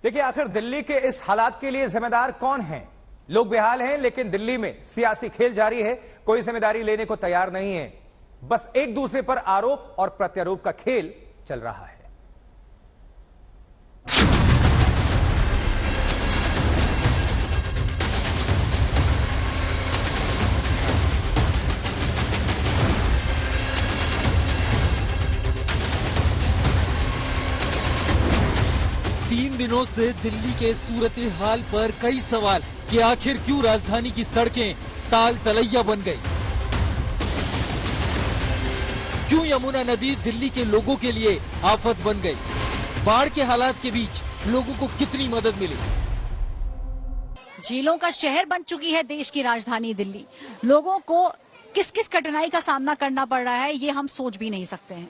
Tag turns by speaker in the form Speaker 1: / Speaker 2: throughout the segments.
Speaker 1: देखिए, आखिर दिल्ली के इस हालात के लिए जिम्मेदार कौन है? लोग बेहाल हैं, लेकिन दिल्ली में सियासी खेल जारी है। कोई जिम्मेदारी लेने को तैयार नहीं है। बस एक दूसरे पर आरोप और प्रत्यारोप का खेल चल रहा है।
Speaker 2: 3 दिनों से दिल्ली के सूरत हाल पर कई सवाल कि आखिर क्यों राजधानी की सड़कें ताल तलैया बन गई, क्यों यमुना नदी दिल्ली के लोगों के लिए आफत बन गई, बाढ़ के हालात के बीच लोगों को कितनी मदद मिली।
Speaker 3: झीलों का शहर बन चुकी है देश की राजधानी दिल्ली। लोगों को किस किस कठिनाई का सामना करना पड़ रहा है, ये हम सोच भी नहीं सकते हैं।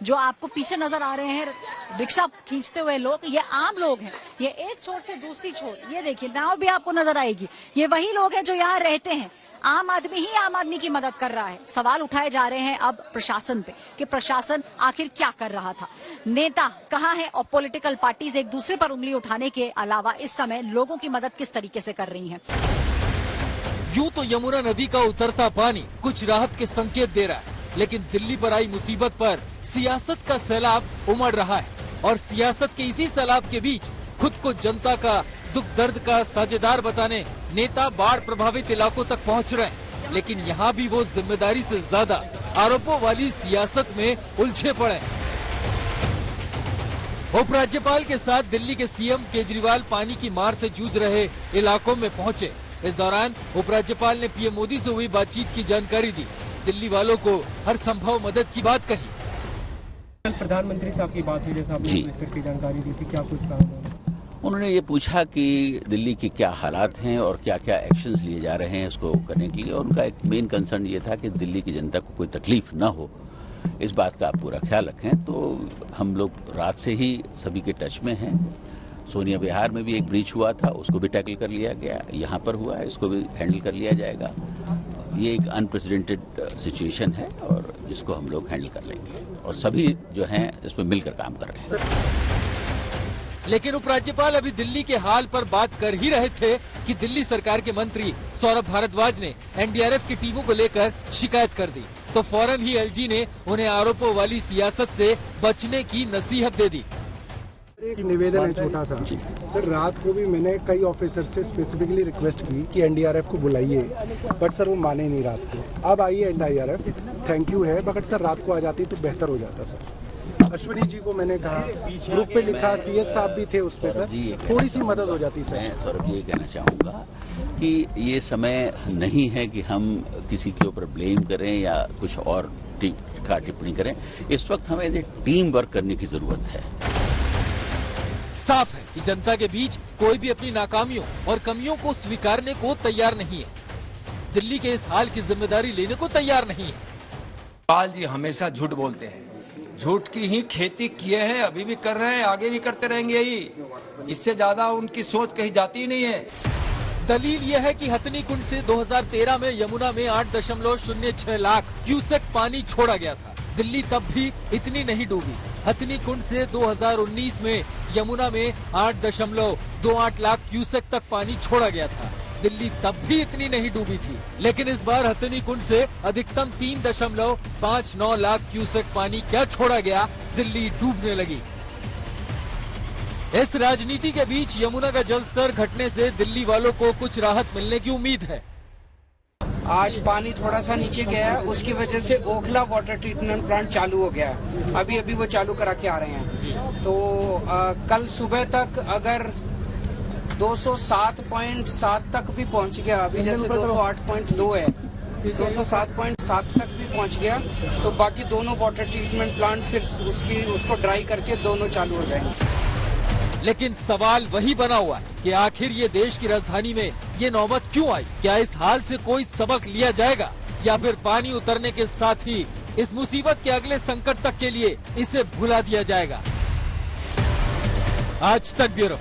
Speaker 3: जो आपको पीछे नजर आ रहे हैं रिक्शा खींचते हुए लोग, ये आम लोग हैं। ये एक छोर से दूसरी छोर, ये देखिए नाव भी आपको नजर आएगी। ये वही लोग हैं जो यहाँ रहते हैं। आम आदमी ही आम आदमी की मदद कर रहा है। सवाल उठाए जा रहे हैं अब प्रशासन पे कि प्रशासन आखिर क्या कर रहा था, नेता कहाँ हैं और पॉलिटिकल पार्टीज एक दूसरे पर उंगली उठाने के अलावा इस समय लोगों की मदद किस तरीके से कर रही हैं।
Speaker 2: यूं तो यमुना नदी का उतरता पानी कुछ राहत के संकेत दे रहा है, लेकिन दिल्ली पर आई मुसीबत पर सियासत का सैलाब उमड़ रहा है और सियासत के इसी सैलाब के बीच खुद को जनता का दुख दर्द का साझेदार बताने नेता बाढ़ प्रभावित इलाकों तक पहुंच रहे हैं। लेकिन यहाँ भी वो जिम्मेदारी से ज्यादा आरोपों वाली सियासत में उलझे पड़े हैं। उपराज्यपाल के साथ दिल्ली के सीएम केजरीवाल पानी की मार से जूझ रहे इलाकों में पहुंचे। इस दौरान उपराज्यपाल ने पीएम मोदी से हुई बातचीत की जानकारी दी। दिल्ली वालों को हर संभव मदद की बात कही।
Speaker 4: प्रधानमंत्री साहब की बात हुई, जैसा आपने मिनिस्टर की जानकारी दी थी, क्या कुछ कहा?
Speaker 5: उन्होंने ये पूछा कि दिल्ली के क्या हालात हैं और क्या क्या एक्शंस लिए जा रहे हैं इसको करने के लिए, और उनका एक मेन कंसर्न ये था कि दिल्ली की जनता को कोई तकलीफ न हो, इस बात का आप पूरा ख्याल रखें। तो हम लोग रात से ही सभी के टच में हैं। सोनिया विहार में भी एक ब्रीच हुआ था, उसको भी टैकल कर लिया गया। यहाँ पर हुआ है, इसको भी हैंडल कर लिया जाएगा। ये एक अनप्रेसिडेंटेड सिचुएशन है और इसको हम लोग हैंडल कर लेंगे और सभी जो हैं इस पर मिलकर काम कर रहे हैं।
Speaker 2: लेकिन उपराज्यपाल अभी दिल्ली के हाल पर बात कर ही रहे थे कि दिल्ली सरकार के मंत्री सौरभ भारद्वाज ने एनडीआरएफ की टीमों को लेकर शिकायत कर दी, तो फौरन ही एलजी ने उन्हें आरोपों वाली सियासत से बचने की नसीहत दे दी।
Speaker 4: एक निवेदन है छोटा सा सर, रात को भी मैंने कई ऑफिसर से स्पेसिफिकली रिक्वेस्ट की कि एनडीआरएफ को बुलाइए, बट सर वो माने नहीं रात को। अब आई है एनडीआरएफ, थैंक यू है, बट सर रात को आ जाती तो बेहतर हो जाता सर। अश्विनी जी को मैंने कहा, ग्रुप पे लिखा, सीएस साहब भी थे उस पे सर, थोड़ी सी मदद हो जाती सर।
Speaker 5: मैं सौरभ जी ये कहना चाहूँगा कि ये समय नहीं है कि हम किसी के ऊपर ब्लेम करें या कुछ और टिप्पणी करें। इस वक्त हमें टीम वर्क करने की जरूरत है।
Speaker 2: साफ है कि जनता के बीच कोई भी अपनी नाकामियों और कमियों को स्वीकारने को तैयार नहीं है। दिल्ली के इस हाल की जिम्मेदारी लेने को तैयार नहीं है।
Speaker 6: पाल जी हमेशा झूठ बोलते हैं, झूठ की ही खेती किए हैं, अभी भी कर रहे हैं, आगे भी करते रहेंगे यही। इससे ज्यादा उनकी सोच कहीं जाती ही नहीं है।
Speaker 2: दलील यह है कि हथनी कुंड से 2013 में यमुना में 8.06 लाख क्यूसेक पानी छोड़ा गया था। दिल्ली तब भी इतनी नहीं डूबी। हथनी कुंड से 2019 में यमुना में 8.28 लाख क्यूसेक तक पानी छोड़ा गया था। दिल्ली तब भी इतनी नहीं डूबी थी, लेकिन इस बार हथनी कुंड से अधिकतम 3.59 लाख क्यूसेक पानी क्या छोड़ा गया, दिल्ली डूबने लगी। इस राजनीति के बीच यमुना का जलस्तर घटने से दिल्ली वालों को कुछ राहत मिलने की उम्मीद है।
Speaker 7: आज पानी थोड़ा सा नीचे गया है, उसकी वजह से ओखला वाटर ट्रीटमेंट प्लांट चालू हो गया है। अभी वो चालू करा के आ रहे हैं। तो कल सुबह तक अगर 207.7 तक भी पहुंच गया, अभी जैसे 208.2 है, 207.7 तक भी पहुंच गया, तो बाकी दोनों वाटर ट्रीटमेंट प्लांट फिर उसको ड्राई करके दोनों चालू हो जाएंगे।
Speaker 2: लेकिन सवाल वही बना हुआ है कि आखिर ये देश की राजधानी में ये नौबत क्यों आई? क्या इस हाल से कोई सबक लिया जाएगा या फिर पानी उतरने के साथ ही इस मुसीबत के अगले संकट तक के लिए इसे भुला दिया जाएगा? आज तक ब्यूरो।